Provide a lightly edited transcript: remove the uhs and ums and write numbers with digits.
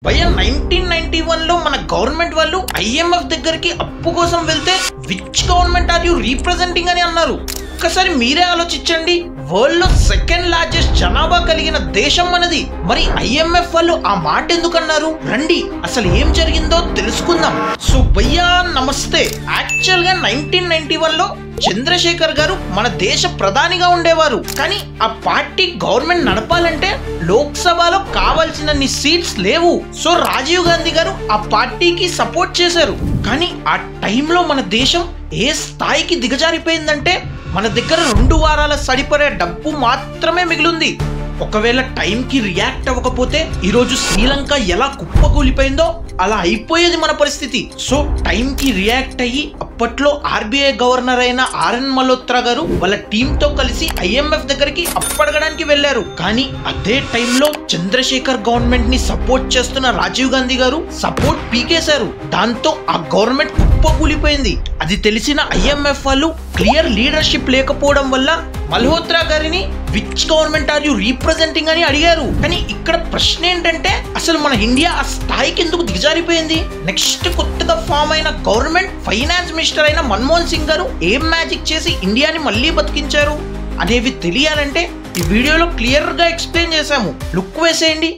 భయ్యా 1991 లో మన గవర్నమెంట్ వాళ్ళు IMF దగ్గరికి అప్పు కోసం వెళ్తే which government are you representing అని అన్నారు. ఒక్కసారి మీరే ఆలోచించండి. వరల్డ్ లో సెకండ్ లార్జెస్ట్ జనాభా కలిగిన దేశం మనది. మరి IMF వాళ్ళు ఆ మాట ఎందుకు అన్నారు? రండి అసలు ఏం జరిగిందో తెలుసుకుందాం. సో భయ్యా నమస్తే. యాక్చువల్ గా 1991 లో చంద్రశేఖర్ గారు మన దేశ ప్రధానిగా ఉండేవారు. కానీ ఆ పార్టీ గవర్నమెంట్ నడపాలంటే లోక్సభలో కావాల్సినన్ని సీట్స్ లేవు. సో రాజీవ్ గాంధీ గారు ఆ పార్టీకి సపోర్ట్ చేశారు. కానీ ఆ టైంలో మన దేశం ఏ స్థాయికి దిగజారిపోయిందంటే మన దగ్గర 2 వారాల సరిపడే డబ్బు మాత్రమే మిగిలింది. ఒకవేళ టైంకి రియాక్ట్ అవ్వకపోతే ఈరోజు శ్రీలంక ఎలా కుప్పకూలిపోయిందో అలా అయిపోయేది మన పరిస్థితి. సో టైంకి రియాక్ట్ అయ్యి అప్పట్లో RBI గవర్నర్ అయిన RN మల్హోత్రా గారు వాళ్ళ టీంతో కలిసి IMF దగ్గరికి అప్పడగడానికి వెళ్లారు. కానీ అదే టైంలో చంద్రశేఖర్ గవర్నమెంట్ ని సపోర్ట్ చేస్తున్న రాజీవ్ గాంధీ గారు సపోర్ట్ పీకేశారు. దాంతో ఆ గవర్నమెంట్ కుప్పకూలిపోయింది. అది తెలిసిన IMF వాళ్ళు క్లియర్ లీడర్షిప్ లేకపోవడం వల్ల మల్హోత్రా గారిని which government are you representing అని అడిగారు. కానీ ఇక్కడ ప్రశ్న ఏంటంటే అసలు మన ఇండియా ఆ స్థాయికి ఎందుకు దిగజారిపోయింది? నెక్స్ట్ కొత్తగా ఫామ్ అయిన గవర్నమెంట్ ఫైనాన్స్ మినిస్టర్ అయిన మన్మోహన్ సింగ్ గారు ఏం మ్యాజిక్ చేసి ఇండియాని మళ్ళీ బతికించారు అనేవి తెలియాలంటే ఈ వీడియోలో క్లియర్ గా ఎక్స్ప్లెయిన్ చేశాము. లుక్ వేసేయండి.